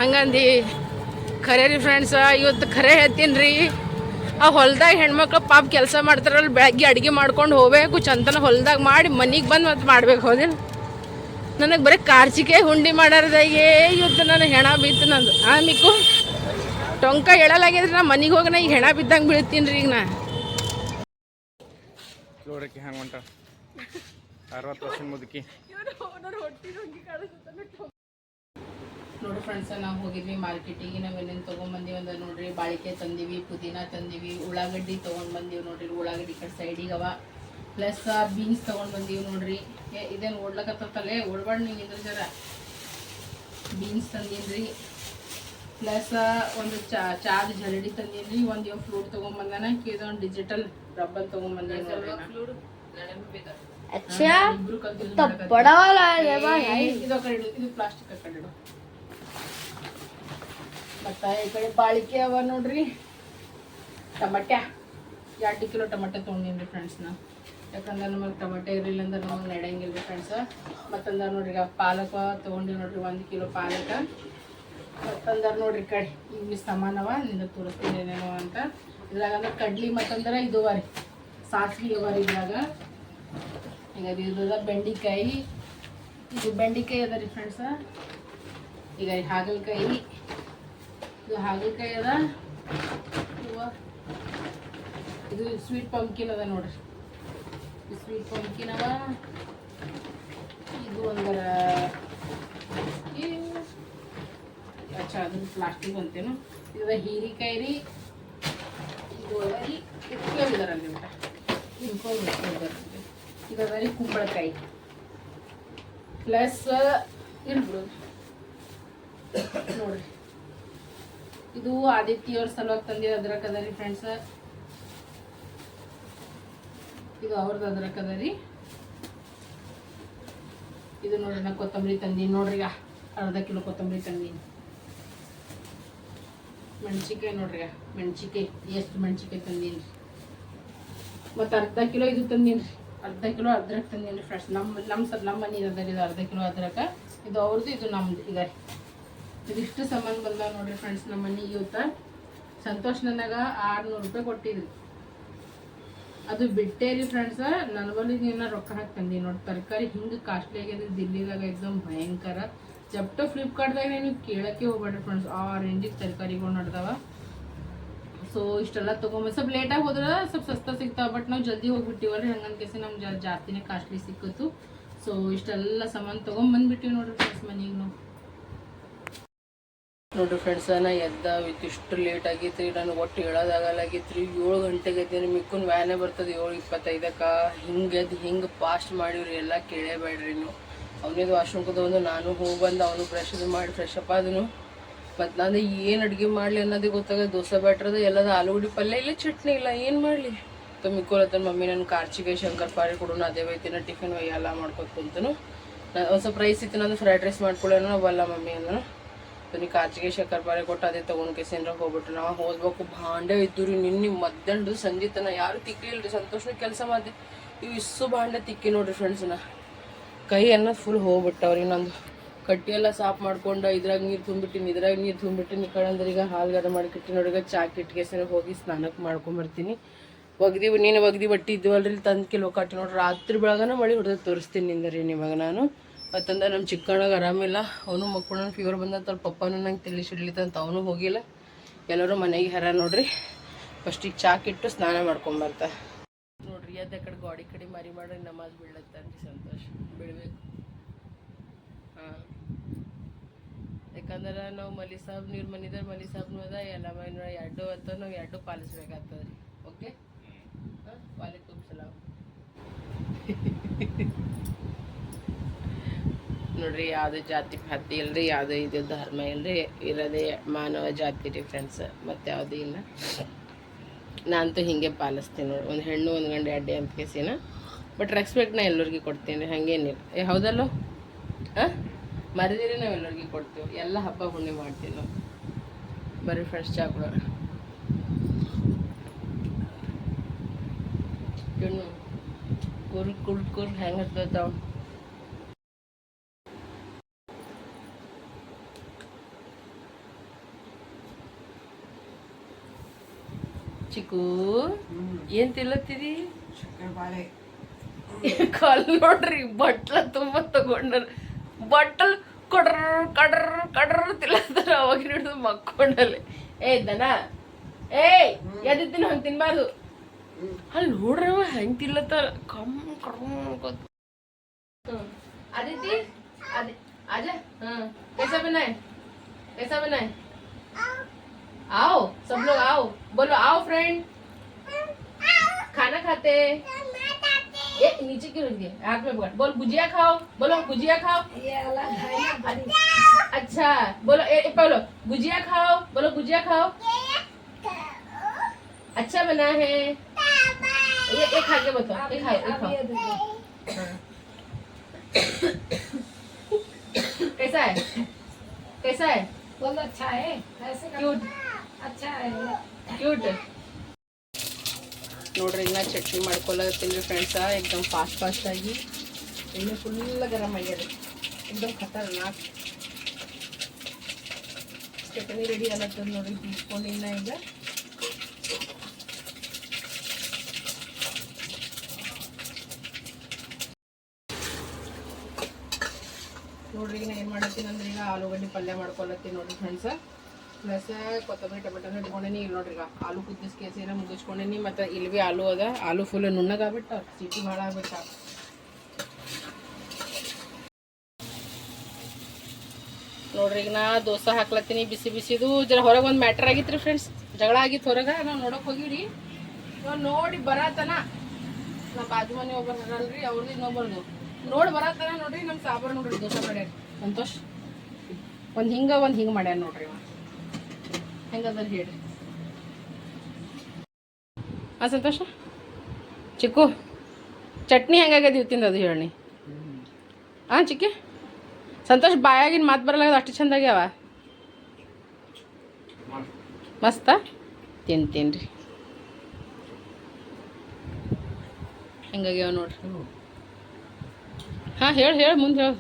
ಹಂಗಂದು ಖರೆ ರೀ ಫ್ರೆಂಡ್ಸ ಇವತ್ತು ಖರೆ ಹೇಳ್ತೀನಿ ರೀ ಆ ಹೊಲ್ದಾಗ ಹೆಣ್ಮಕ್ಳು ಪಾಪ ಕೆಲಸ ಮಾಡ್ತಾರಲ್ಲ ಬೆಳಗ್ಗೆ ಅಡುಗೆ ಮಾಡ್ಕೊಂಡು ಹೋಗ್ಬೇಕು ಚಂತನ ಹೊಲ್ದಾಗ ಮಾಡಿ ಮನೆಗೆ ಬಂದು ಮತ್ತೆ ಮಾಡ್ಬೇಕು ಹೋದಿಲ್ಲ ನನಗೆ ಬರೀ ಕಾರ್ಚಿಕೆ ಹುಂಡಿ ಮಾಡಾರ್ದಾಗೆ ಇವತ್ತು ನನಗೆ ಹೆಣ ಬಿತ್ತು ನಂದು ಮಿಕ್ಕು ಟೊಂಕ ಹೇಳಲಾಗಿದ್ರೆ ನಾ ಮನೆಗೆ ಹೋಗಿ ನಾ ಈಗ ಹೆಣ ಬಿದ್ದಂಗೆ ಬೀಳ್ತೀನಿ ರೀ ಈಗ ನಾ ನೋಡಕ್ಕೆ ಹ್ಯಾಂಗ ಹೊಂಟ 60 ವರ್ಷ ಮುದುಕಿ ನೋಡಿ ಫ್ರೆಂಡ್ಸ್ ನಾವು ಹೋಗಿದ್ವಿ ಮಾರ್ಕೆಟಿಗೆ ನಾವು ಏನೇನು ತೊಗೊಂಬಂದೀವಿ ಅಂದ್ರೆ ನೋಡ್ರಿ ಬಾಳಿಕೆ ತಂದೀವಿ ಪುದೀನ ತಂದೀವಿ ಉಳ್ಳಾಗಡ್ಡಿ ತೊಗೊಂಡು ಬಂದೀವಿ ನೋಡ್ರಿ ಉಳ್ಳಾಗಡ್ಡಿ ಕಡೆ ಸೈಡಿಗೆ ಅವ ಪ್ಲಸ್ ಬೀನ್ಸ್ ತೊಗೊಂಡು ಬಂದೀವಿ ನೋಡ್ರಿ ಇದೇನು ಓಡ್ಲಕತ್ತಲ್ಲೇ ಓಡ್ಬಾರ್ದು ನೀವು ಇದ್ರ ಜರ ಬೀನ್ಸ್ ತಂದೀನಿ ಪ್ಲಸ್ ಒಂದು ಚಾದ ಜರಡಿ ತಂದೀನಿ ಒಂದು ಇವಾಗ ಫ್ಲೂಟ್ ತೊಗೊಂಬಂದಾನ ಇದೊಂದು ಡಿಜಿಟಲ್ ರಬ್ಬರ್ ತೊಗೊಂಬಂದೀನಿ ಇಬ್ರು ಬಡವಲ್ಲ ಇದು ಕಡೆ ಇದು ಪ್ಲಾಸ್ಟಿಕ್ ಆ ಕಡೆ ಮತ್ತು ಈ ಕಡೆ ಬಾಳಿಕೆ ಅವ ನೋಡ್ರಿ ಟಮಟ್ಯ 2 ಕಿಲೋ ಟಮಟೆ ತೊಗೊಂಡಿನಿ ಫ್ರೆಂಡ್ಸ್ನ ಯಾಕಂದ್ರೆ ನಮಗೆ ಟಮಟೆ ಇರಲಿಲ್ಲ ಅಂದ್ರೆ ನಮಗೆ ನಡೆಯಂಗಿಲ್ಲ ರೀ ಫ್ರೆಂಡ್ಸ್ ಮತ್ತಂದ್ರೆ ನೋಡ್ರಿ ಈಗ ಪಾಲಕ ತೊಗೊಂಡಿವಿ ನೋಡ್ರಿ 1 ಕಿಲೋ ಪಾಲಕ ಮತ್ತಂದ್ರೆ ನೋಡ್ರಿ ಕಡೆ ಇವು ಸಾಮಾನವ ನಿಂದ ತೋರಿಸ್ತೀನಿ ಏನೇನೋ ಅಂತ ಇದ್ರಾಗ ಅಂದ್ರೆ ಕಡ್ಲಿ ಮತ್ತಂದ್ರೆ ಇದು ಅವ ರೀ ಸಾಸಿವೆ ಅವ ರೀ ಇದ್ರಾಗ ಈಗ ಇದು ಬೆಂಡೆಕಾಯಿ ಇದು ಬೆಂಡೆಕಾಯಿ ಅದ ರೀ ಫ್ರೆಂಡ್ಸ ಈಗ ಹಾಗಲಕಾಯಿ ಇದು ಹಾಗಲಕಾಯಿ ಅದ ಇದು ಸ್ವೀಟ್ ಪಂಪ್ಕಿನ್ ಅದ ನೋಡ್ರಿ ಇದು ಸ್ವೀಟ್ ಪಂಪ್ಕಿನ್ ಅವ ಇದು ಒಂದರ ಅಚ್ಚಾ ಅದು ಪ್ಲಾಸ್ಟಿಕ್ ಅಂತೇನು ಇದು ಹೀರಿಕಾಯಿ ರೀ ಇದು ಅದ ರೀ ಇಟ್ಕೊಂಡಿದಾರಲ್ಲಿ ಊಟ ಇಟ್ಕೊಂಡಿದಾರಂತೆ ಇದು ಅದ ರೀ ಕುಂಬಳಕಾಯಿ ಪ್ಲಸ್ ಇರ್ಬಿಡೋದು ನೋಡ್ರಿ ಇದು ಆದಿತ್ಯವ್ರ ಸಲುವಾಗಿ ತಂದಿದ್ದು ಅದ್ರಕ್ ಅದ ರೀ ಫ್ರೆಂಡ್ಸ್ ಇದು ಅವ್ರದ್ದು ಅದ್ರಕ್ ಅದ ರೀ ಇದು ನೋಡ್ರಿ ನಾ ಕೊತ್ತಂಬರಿ ತಂದೀನಿ ನೋಡ್ರಿ ಅರ್ಧ ಕಿಲೋ ಕೊತ್ತಂಬರಿ ತಂದೀನಿ ಮೆಣಸಿಕಾಯಿ ನೋಡ್ರಿ ಮೆಣಸಿಕಾಯಿ ಎಷ್ಟು ಮೆಣಸಿಕಾಯಿ ತಂದೀನಿ ಮತ್ತು ಅರ್ಧ ಕಿಲೋ ಇದು ತಂದೀನಿ ರೀ ಅರ್ಧ ಕಿಲೋ ಅದ್ರಕ್ ತಂದೀನಿ ರೀ ಫ್ರೆಂಡ್ಸ್ ನಮ್ಮ ಮನೆ ಅದ ಇದು ಅರ್ಧ ಕಿಲೋ ಅದ್ರಕ ಇದು ಅವ್ರದ್ದು ಇದು ನಮ್ದು ಈಗ ಇದಿಷ್ಟು ಸಾಮಾನು ಬಂದಾವ ನೋಡ್ರಿ ಫ್ರೆಂಡ್ಸ್ ನಮ್ಮ ಮನೆಗೆ ಇವತ್ತು ಸಂತೋಷ್ ನನಗ 600 ರೂಪಾಯಿ ಕೊಟ್ಟಿದ್ರಿ ಅದು ಬಿಟ್ಟೇ ರೀ ಫ್ರೆಂಡ್ಸ ನನ್ನ ಬಳಿ ನೀನು ರೊಕ್ಕ ಹಾಕಿ ತಂದಿ ನೋಡಿ ತರಕಾರಿ ಹಿಂಗೆ ಕಾಸ್ಟ್ಲಿ ಆಗಿದೆ ದಿಲ್ಲಿದಾಗ ಎಕ್ದಮ್ ಭಯಂಕರ ಜಪ್ಟೋ ಫ್ಲಿಪ್ಕಾರ್ಟ್ದಾಗ ನೀವು ಕೇಳಕ್ಕೆ ಹೋಗ್ಬೇಡ್ರಿ ಫ್ರೆಂಡ್ಸ್ ಆ ರೇಂಜಿಗೆ ತರಕಾರಿಗಳು ನಡ್ದಾವ ಸೊ ಇಷ್ಟೆಲ್ಲ ತೊಗೊಂಬ ಸ್ವಲ್ಪ ಲೇಟಾಗಿ ಹೋದ್ರೆ ಸ್ವಲ್ಪ ಸಸ್ತಾ ಸಿಗ್ತಾವೆ ಬಟ್ ನಾವು ಜಲ್ದಿ ಹೋಗ್ಬಿಟ್ಟಿವಲ್ರಿ ಹಂಗಂತ ಕೇಸಿ ನಮ್ಗೆ ಜಾಸ್ತಿನೇ ಕಾಸ್ಟ್ಲಿ ಸಿಕ್ಕಿತ್ತು ಸೊ ಇಷ್ಟೆಲ್ಲ ಸಾಮಾನು ತೊಗೊಂಬಂದ್ಬಿಟ್ಟಿವಿ ನೋಡ್ರಿ ಫ್ರೆಂಡ್ಸ್ ಮನೆಗೆ ನಾವು ನೋಡ್ರಿ ಫ್ರೆಂಡ್ಸ್ ನಾ ಎದ್ದಾವಿತ್ತು ಇಷ್ಟು ಲೇಟ್ ಆಗೈತೆ ರೀ ನನಗೆ ಒಟ್ಟು ಹೇಳೋದಾಗಲಾಗಿತ್ತು ರೀ 7 ಗಂಟೆಗೆ ಎದ್ದೀನಿ ಮಿಕ್ಕುನ್ ವ್ಯಾನೇ ಬರ್ತದೆ 7:25 ಹಿಂಗೆ ಎದ್ದು ಹಿಂಗೆ ಫಾಸ್ಟ್ ಮಾಡಿವ್ರಿ ಎಲ್ಲ ಕೇಳೇಬೇಡ್ರಿ ನೀವು ಅವನಿದು ವಾಶ್ರೂಮ್ ಒಂದು ನಾನು ಹೋಗಿ ಬಂದು ಅವನು ಬ್ರಷ್ ಇದು ಮಾಡಿ ಫ್ರೆಶ್ ಅಪ್ ಅದನು ಮತ್ತು ನಾನು ಏನು ಅಡುಗೆ ಮಾಡಲಿ ಅನ್ನೋದೇ ಗೊತ್ತಾಗ ದೋಸೆ ಬ್ಯಾಟ್ರದ ಎಲ್ಲದ ಆಲೂಗಡ್ಡೆ ಪಲ್ಯ ಇಲ್ಲ ಚಟ್ನಿ ಇಲ್ಲ ಏನು ಮಾಡಲಿ तो ಮಿಕ್ಕೋಲತ್ತ ಮಮ್ಮಿ ನಾನು ಕಾರ್ಚಿಗೆ ಶಂಕರ್ ಪಾರಿ ಕೊಡೋಣ ಅದೇ ಬೈತಿನ ಟಿಫಿನ್ ಎಲ್ಲ ಮಾಡ್ಕೊತ ಕುಂತನು ಒಂದು ಸ್ವಲ್ಪ ರೈಸ್ ಇತ್ತು ನಂದು ಫ್ರೈಡ್ ರೈಸ್ ಮಾಡ್ಕೊಳ್ಳೋಣ ಅವಲ್ಲ ಮಮ್ಮಿ ಅಂದನು ನೀ ಕಾರ್ಚಿಗೆ ಶಂಕರ್ ಪಾರಿ ಕೊಟ್ಟು ಅದೇ ತೊಗೊಂಡು ಕೇಸೇನ್ರ ಹೋಗ್ಬಿಟ್ರು ನಾವು ಹೋಗ್ಬೇಕು ಭಾಂಡೆ ಇದ್ದು ರೀ ನಿನ್ನೆ ಮಧ್ಯಾಹ್ನದ ಸಂಜೆ ತನ ಯಾರು ತಿಕ್ಕಿಲ್ಲ ರೀ ಸಂತೋಷನ ಕೆಲಸ ಮಾಡಿದೆ ಇವು ಇಷ್ಟು ಭಾಂಡೆ ತಿಕ್ಕಿ ನೋಡ್ರಿ ಫ್ರೆಂಡ್ಸ್ನ ಕೈ ಅನ್ನೋದು ಫುಲ್ ಹೋಗ್ಬಿಟ್ಟವ್ರಿ. ಇನ್ನೊಂದು ಕಟ್ಟಿ ಎಲ್ಲ ಸಾಫ್ ಮಾಡ್ಕೊಂಡು ಇದ್ರಾಗ ನೀರು ತುಂಬಿಟ್ಟಿನಿ, ಇದ್ರಾಗ ನೀರು ತುಂಬಿಟ್ಟಿನಿ. ಈ ಕಡೆ ಅಂದ್ರೆ ಈಗ ಹಾಲು ಗರಂ ಮಾಡಿಕಿಟ್ಟಿನಿ ನೋಡಿ. ಈಗ ಚಾ ಕಿಟ್ಕೆಸರ ಹೋಗಿ ಸ್ನಾನಕ್ಕೆ ಮಾಡ್ಕೊಂಬರ್ತೀನಿ. ನೀನು ಒಗ್ದಿ ಬಟ್ಟೆ ಇದ್ವಲ್ರಿ ಇಲ್ಲಿ ತಂದು ಕಿಲೋ ಕಟ್ಟಿ ನೋಡ್ರಿ. ರಾತ್ರಿ ಬೆಳಗನ ಮಳೆ ಹೊಡೆದು ತೋರಿಸ್ತೀನಿ ನಿಂದ್ರಿ ನಿಮಗೆ ನಾನು. ಮತ್ತಂದ್ರೆ ನಮ್ಮ ಚಿಕ್ಕಣ್ಣಗೆ ಆರಾಮಿಲ್ಲ, ಅವನು ಮಕ್ಕಳು ಫೀವರ್ ಬಂದಂತ ಅವ್ರ ಪಪ್ಪನೂ ನಂಗೆ ತಿಳಿಸಿಡ್ಲಿತ್ತಂತ ಅವನು ಹೋಗಿಲ್ಲ. ಎಲ್ಲರೂ ಮನೆಗೆ ಹರ ನೋಡ್ರಿ. ಫಸ್ಟಿಗೆ ಚಾ ಕಿಟ್ಟು ಸ್ನಾನ ಮಾಡ್ಕೊಂಬರ್ತಾ ನೋಡ್ರಿ. ಅದೇ ಕಡೆ ಗಾಡಿ ಕಡೆ ಮಾರಿ ಮಾಡ್ರಿ ನಮಾಜ್ ಬೀಳತ್ತಾನ್ರಿ ಸಂತೋಷ ಬೀಳ್ಬೇಕು. ಹಾಂ, ಯಾಕಂದ್ರೆ ನಾವು ಮಲಿ ಸಾಬ್ ನೀರು ಮನಿದ್ರೆ ಮಲಿ ಸಾಬ್ನು ಅದ ಎಲ್ಲ ಮನೆ ಎರಡು ಅಥವಾ ನಾವು ಎರಡು ಪಾಲಿಸ್ಬೇಕಾಗ್ತದೆ ರೀ. ಓಕೆ, ಹಾಂ, ವಾಲೇಕುಮ್ ಸಲಾಮ್. ನೋಡ್ರಿ, ಯಾವುದೇ ಜಾತಿ ಪಾತಿ ಇಲ್ಲರಿ, ಯಾವುದೇ ಇದು ಧರ್ಮ ಇಲ್ಲರಿ, ಇರೋದೇ ಮಾನವ ಜಾತಿ ರೀ ಫ್ರೆಂಡ್ಸ್, ಮತ್ತು ಯಾವುದೂ ಇಲ್ಲ. ನಾನಂತೂ ಹೀಗೆ ಪಾಲಿಸ್ತೀನಿ ನೋಡಿ. ಒಂದು ಹೆಣ್ಣು ಒಂದು ಗಂಡು ಅಡ್ಡಿ ಅಂತ ಕೇಸಿನ, ಬಟ್ ರೆಸ್ಪೆಕ್ಟ್ನ ಎಲ್ಲರಿಗೂ ಕೊಡ್ತೀನಿ ರೀ, ಹಾಗೇನಿಲ್ಲ. ಹೌದಲ್ಲೋ? ಹಾಂ, ಮರಿದಿರಿ ನಾವು ಎಲ್ಲರಿಗೂ ಕೊಡ್ತೀವಿ. ಎಲ್ಲ ಹಬ್ಬ ಹುಣ್ಣಿ ಮಾಡ್ತೀವಿ ನಾವು. ಬರೀ ಫ್ರೆಶ್ ಚಾ ಕೂಡ ಕುರ್ ಹೆಂಗೆ ಇರ್ತೈತಾವ. ಚಿಕ್ಕು ಏನ್ ತಿಲ್ಲತ್ತಿದಿ? ಕಲ್ ನೋಡ್ರಿ, ಬಟ್ಲ ತುಂಬ ತಗೊಂಡ್ರ. ಬಟ್ಟಲ್ ಕೊಡ್ರ ಕಡ್ರ ಕಡ್ರ ತಿಲ್ಲತ್ತಾರ. ಅವಾಗ ಹಿಡಿದು ಮಕ್ಕೊಂಡಲ್ಲಿ. ದನ ಎದ್ದಿನ ಹಂಗೆ ತಿನ್ಬಾರ್ದು. ಅಲ್ಲಿ ನೋಡ್ರವ ಹೆಂಗೆ ತಿಲ್ಲತ್ತಾರ. ಕಮ್ ಕಡ್ಕೋತ. आदिति आजा। हाँ, कैसा बना है? कैसा बना है? आओ सब लोग आओ, बोलो आओ फ्रेंड, खाना खाते। ये नीचे क्यों रख दिया? हाथ में पकड़, बोल गुजिया खाओ, बोलो गुजिया खाओ। अच्छा बोलो, बोलो गुजिया खाओ, बोलो गुजिया खाओ। अच्छा बना है। ये खा के बताओ, ये खाओ, ये खाओ। कैसा है? कैसा है? बोलो अच्छा है। कैसे क्यूट, अच्छा है, ಕ್ಯೂಟ್. ನೋಡ್ರಿ, ಈಗ ನಾ ಚಟ್ನಿ ಮಾಡ್ಕೊಳತ್ತೀನಿ ಫ್ರೆಂಡ್ಸ. एकदम ಫಾಸ್ಟ್ ಆಗಿ ಎಣ್ಣೆ ಫುಲ್ ಗರಂ ಆಗ್ಯದ. एकदम ಖತರ್ನಾಕ್ ಚಟ್ನಿ ರೆಡಿ ಆಗತ್ತದ ನೋಡ್ರಿ. తీసుಕೊಂಡಿನ ಈಗ ನೋಡ್ರಿ. ಈಗ ಏನು ಮಾಡತ್ತೀನಿ ಅಂದ್ರೆ ಈಗ ಆಲೂಗಡ್ಡೆ ಪಲ್ಯ ಮಾಡ್ಕೊಳತ್ತೀನಿ ನೋಡ್ರಿ ಫ್ರೆಂಡ್ಸ. ಪ್ಲಸ್ ಕೊತ್ತಂಬರಿ ಟೊಮೆಟೊನ ಇಟ್ಕೊಂಡೇನಿ. ಇಲ್ಲಿ ನೋಡ್ರಿ, ಈಗ ಆಲೂ ಕುದಿಸ್ ಕೇಸಿನ ಮುಗಿಸ್ಕೊಂಡೇನಿ. ಮತ್ತು ಇಲ್ಲಿ ಭೀ ಆಲೂ ಅದ. ಆಲೂ ಫುಲ್ ನುಣ್ಣಗಾಗ್ಬಿಟ್ಟ, ಸಿಟಿ ಭಾಳ ಆಗ್ಬಿಟ್ಟ. ನೋಡ್ರಿ, ಈಗ ನಾ ದೋಸೆ ಹಾಕ್ಲತ್ತೀನಿ ಬಿಸಿ ಬಿಸಿದು. ಜರ ಹೊರಗೆ ಒಂದು ಮ್ಯಾಟ್ರ್ ಆಗಿತ್ತು ರೀ ಫ್ರೆಂಡ್ಸ್, ಜಗಳ ಆಗಿತ್ತು ಹೊರಗೆ. ನಾವು ನೋಡೋಕೆ ಹೋಗಿವ್ರಿ. ನಾವು ನೋಡಿ ಬರತನ ನಮ್ಮ ಬಾಜು ಮನೆ ಒಬ್ಬರು ಹರಲ್ರಿ, ಅವ್ರದ್ದು ಇನ್ನೊಬ್ಬರದು ನೋಡಿ ಬರತನ ನೋಡ್ರಿ. ನಮ್ಮ ಸಾಬರ್ ನೋಡ್ರಿ ದೋಸೆ ಮಾಡ್ಯಾರ ಸಂತೋಷ್. ಒಂದು ಹಿಂಗೆ ಮಾಡ್ಯಾರ ನೋಡ್ರಿ. ಹೆಂಗದ ಹೇಳ್ರಿ. ಹಾಂ ಸಂತೋಷ, ಚಿಕ್ಕು ಚಟ್ನಿ ಹೆಂಗಾಗ್ಯದ ಇವತ್ತಿಂದ ಅದು ಹೇಳಿ. ಹಾಂ ಚಿಕ್ಕಿ, ಸಂತೋಷ್ ಬಾಯಾಗಿನ ಮಾತು ಬರಲ್ಲ, ಅಷ್ಟು ಚಂದಾಗ್ಯಾವ. ಮಸ್ತ ತಿಂತೀನಿ ರೀ. ಹೆಂಗಾಗ್ಯಾವ ನೋಡ್ರಿ. ಹಾಂ ಹೇಳಿ ಮುಂದೆ ಹೇಳು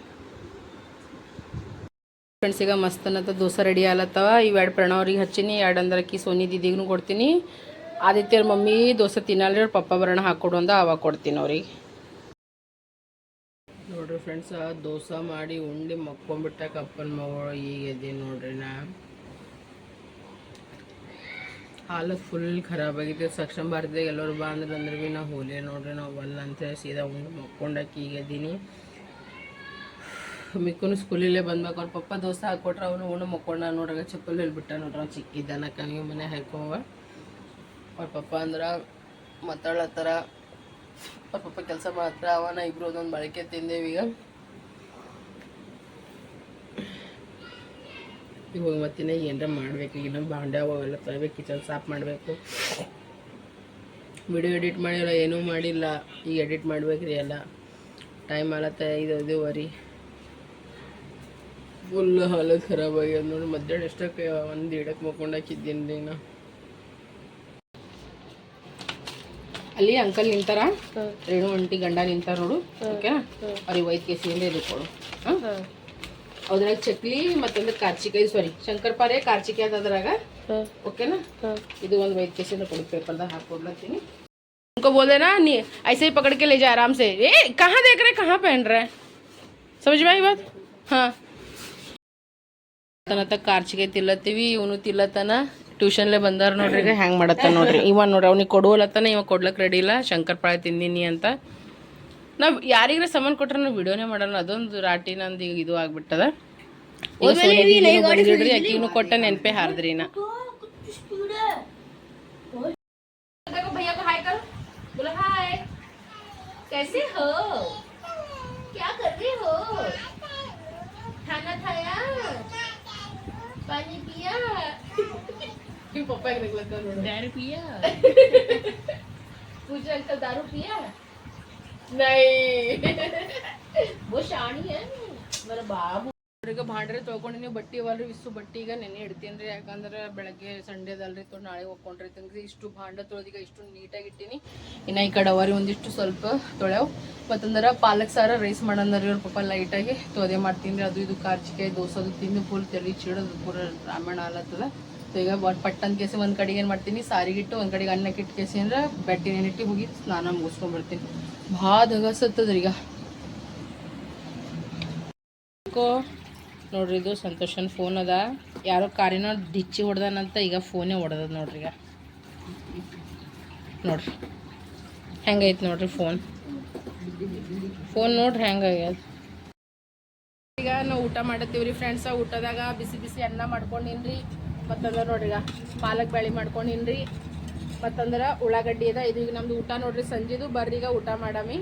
ಫ್ರೆಂಡ್ಸ್. ಈಗ ಮಸ್ತ್ ಅನ್ನತ್ತ ದೋಸೆ ರೆಡಿ ಆಲತ್ತವ. ಇವೆರಡು ಪ್ರಣವ್ರಿಗೆ ಹಚ್ಚೀನಿ, ಎರಡು ಅಂದ್ರಕ್ಕಿ ಸೋನಿ ದೀದಿಗೂ ಕೊಡ್ತೀನಿ. ಆದಿತ್ಯರ ಮಮ್ಮಿ ದೋಸೆ ತಿನ್ನಲ್ರಿ, ಅವ್ರ ಪಪ್ಪ ಬರೋಣ ಹಾಕ್ಕೊಡು ಅಂದ, ಅವಾಗ ಕೊಡ್ತೀನಿ ಅವ್ರಿಗೆ. ನೋಡ್ರಿ ಫ್ರೆಂಡ್ಸ್, ದೋಸೆ ಮಾಡಿ ಉಂಡು ಮಕ್ಕೊಂಬಿಟ್ಟ ಕಪ್ಪನ ಮಗಳು. ಈಗ ಎದ್ದೀನಿ ನೋಡ್ರಿ. ನಾ ಹಾಲತ್ ಫುಲ್ ಖರಾಬಾಗಿದೆ. ಸಕ್ಷಮ ಭಾರತದಾಗ ಎಲ್ಲರೂ ಬಾ ಅಂದ್ರೆ ಭೀ ನಾವು ಹೋಲಿ ನೋಡ್ರಿ. ನಾವು ಬಲ್ಲ ಅಂತ ಸೀದಾ ಉಂಡು ಮಕ್ಕೊಂಡಾಕಿ ಈಗ ಎದ್ದೀನಿ. ಮಿಕ್ಕೂ ಸ್ಕೂಲಲ್ಲೇ ಬಂದ್ಬೇಕು. ಅವ್ರ ಪಪ್ಪ ದೋಸೆ ಹಾಕ್ಕೊಟ್ರೆ ಅವನು ಉಣ್ಣು ಮಕ್ಕೊಂಡ ನೋಡ್ರಾಗ. ಚಪ್ಪಲ್ ಹೇಳ್ಬಿಟ್ಟ ನೋಡ್ರಿ. ಅವ್ನು ಚಿಕ್ಕಿದ್ದಾನಕ್ಕ, ನೀವು ಮನೆ ಹಾಕೋವ. ಅವ್ರ ಪಪ್ಪ ಅಂದ್ರೆ ಮಾತಾಡ್ಲತ್ತಾರ. ಅವ್ರ ಪಪ್ಪ ಕೆಲಸ ಮಾಡ್ತಾರ. ಅವನ ಇಬ್ರು ಒಂದೊಂದು ಬಳಕೆ ತಿಂದೇವಿ. ಈಗ ಹೋಗಿ ಮತ್ತಿನ ಏನರ ಮಾಡಬೇಕು. ಈಗ ನಮ್ಮ ಬಾಂಡೆ ಅವೆಲ್ಲ ತೊಳಿಬೇಕು, ಕಿಚನ್ ಸಾಫ್ ಮಾಡಬೇಕು. ವಿಡಿಯೋ ಎಡಿಟ್ ಮಾಡಿಲ್ಲ, ಏನೂ ಮಾಡಿಲ್ಲ. ಈಗ ಎಡಿಟ್ ಮಾಡ್ಬೇಕ್ರಿ ಎಲ್ಲ. ಟೈಮ್ ಆಲತ್ತ 5:05. ಫುಲ್ ಹಾಲತ್ ಖರಾಬಾಗ್ಯದ ನೋಡಿ. ಮಧ್ಯಾಹ್ನ ಎಷ್ಟಕ್ಕೆ 1:00 ಮಕ್ಕೊಂಡಾಕಿದ್ದೀನಿ ರೀ ನಾ. ಅಲ್ಲಿ ಅಂಕಲ್ ನಿಂತಾರ, ರೇಣು ಅಂಟಿ ಗಂಡ ನಿಂತಾರ ನೋಡು, ಓಕೆನಾ? ಅವ್ರಿಗೆ ಒಯ್ದು ಕೇಸಿಂದ ಇದು ಕೊಡು. ಅದ್ರಾಗ ಚಕ್ಲಿ ಮತ್ತೊಂದು ಕಾರ್ಚಿಕಾಯಿ, ಸಾರಿ ಶಂಕರಪಾರೆ ಕಾರ್ಚಿಕಾಯಿ ಅದ ಅದ್ರಾಗ, ಓಕೆನಾ? ಇದು ಒಂದು ಒಯ್ದು ಕೇಸಿಂದ ಕೊಡು, ಪೇಪರ್ದಾಗ ಹಾಕೊಡ್ಲತ್ತೀನಿ. उनको बोल देना नहीं, ऐसे ही पकड़ के ले जा आराम से. ए कहाँ देख रहे, कहाँ पहन रहे, समझ में आई बात? हाँ ತನತ ಕಾರ್ಚಿಗೆ ತಿಲ್ಲತ್ತೀವಿ, ಇವನು ತಿಲ್ಲತನ ಟ್ಯೂಷನ್ಲೆ ಬಂದಾರ ನೋಡ್ರಿ. ಈಗ ಹ್ಯಾಂಗೆ ಮಾಡತ್ತ ನೋಡ್ರಿ ಇವ ನೋಡ್ರಿ, ಅವ್ನಿಗೆ ಕೊಡುವಲ್ಲತ್ತಾನ, ಇವ ಕೊಡ್ಲಕ್ಕೆ ರೆಡಿ ಇಲ್ಲ. ಶಂಕರಪಾಳೆ ತಿಂದಿನಿ ಅಂತ ನಾವು ಯಾರಿಗಾರ ಸಾಮಾನು ಕೊಟ್ರೆ ನಾವು ವಿಡಿಯೋನೇ ಮಾಡೋಣ. ಅದೊಂದು ರಾಟಿ ನಂದು ಈಗ ಇದು ಆಗ್ಬಿಟ್ಟದ. ಬಂದಿಡ್ರಿ, ಅಕ್ಕಿನೂ ಕೊಟ್ಟ ನೆನಪೇ ಹಾರದ್ರಿ. ನಾ भैया को हाय करो, बोलो हाय, कैसे हो, क्या कर रही हो, खाना खाया, पानी पिया, पापा एक लगता है दारू पिया, पूछो अंकल दारू पिया, नहीं वो शानी है मेरा बाबू. ಈಗ ಭಾಂಡ್ರೆ ತೊಳ್ಕೊಂಡಿನಿ, ಬಟ್ಟೆ ಅವಲ್ರಿ, ಇಷ್ಟು ಬಟ್ಟೆ ಈಗ ನೆನೆ ಇಡ್ತೀನಿ ರೀ. ಯಾಕಂದ್ರೆ ಬೆಳಗ್ಗೆ ಸಂಡೇ ಅದಲ್ರಿ, ತೊಗೊಂಡು ನಾಳೆ ಹೋಗ್ಕೊಂಡಿರ್ತೀನಿ. ಇಷ್ಟು ಭಾಂಡ ತೊಳೆದೀಗ ಇಷ್ಟು ನೀಟಾಗಿ ಇಟ್ಟೀನಿ. ಇನ್ನು ಈ ಕಡೆ ಅವರಿ ಒಂದಿಷ್ಟು ಸ್ವಲ್ಪ ತೊಳೆವು. ಮತ್ತಂದ್ರೆ ಪಾಲಕ್ ಸಾರ ರೈಸ್ ಮಾಡೋದ್ರಿ ಅವ್ರ ಪಾಪ ಲೈಟಾಗಿ ತೊದೆ ಮಾಡ್ತೀನಿ ರೀ. ಅದು ಇದು ಕಾರ್ಚಿಕಾಯಿ ದೋಸೆ ತಿಂದು ಫುಲ್ ತೆಲಿ ಚಿಡೋದು ಪೂರ ರಾಮಾಯಣ ಆಲತ್ತದ. ಸೊ ಈಗ ಪಟ್ಟಂತ ಕೇಸಿ ಒಂದು ಕಡೆಗೆ ಏನು ಮಾಡ್ತೀನಿ, ಸಾರಿಗಿಟ್ಟು ಒಂದು ಕಡೆಗೆ ಅನ್ನಕ್ಕೆ ಇಟ್ಟು ಕೇಸಿ ಅಂದ್ರೆ ಬಟ್ಟೆ ನೆನಿಟ್ಟು ಹೋಗಿ ಸ್ನಾನ ಮುಗಿಸ್ಕೊಂಡ್ಬರ್ತೀನಿ. ಭಾಳ ದಗಸತ್ತದ್ರಿ. ಈಗ ನೋಡ್ರಿ, ಇದು ಸಂತೋಷನ್ ಫೋನ್ ಅದ. ಯಾರೋ ಕಾರಿನ ಡಿಚ್ಚಿ ಹೊಡ್ದಾನಂತ ಈಗ ಫೋನೇ ಹೊಡೆದ ನೋಡ್ರಿ. ಈಗ ನೋಡ್ರಿ ಹೆಂಗೈತೆ ನೋಡ್ರಿ ಫೋನ್ ನೋಡ್ರಿ ಹೆಂಗಾಗ್ಯದ. ಈಗ ನಾವು ಊಟ ಮಾಡತ್ತೀವ್ರಿ ಫ್ರೆಂಡ್ಸ. ಊಟದಾಗ ಬಿಸಿ ಬಿಸಿ ಅನ್ನ ಮಾಡ್ಕೊಂಡಿನ್ರಿ. ಮತ್ತಂದ್ರೆ ನೋಡ್ರಿ ಈಗ ಪಾಲಕ್ ಬ್ಯಾಳಿ ಮಾಡ್ಕೊಂಡಿನ್ರಿ. ಮತ್ತಂದ್ರೆ ಉಳ್ಳಾಗಡ್ಡಿ ಅದ. ಇದು ಈಗ ನಮ್ದು ಊಟ ನೋಡ್ರಿ ಸಂಜೆದು. ಬರ್ರಿ ಈಗ ಊಟ ಮಾಡಾಮಿ.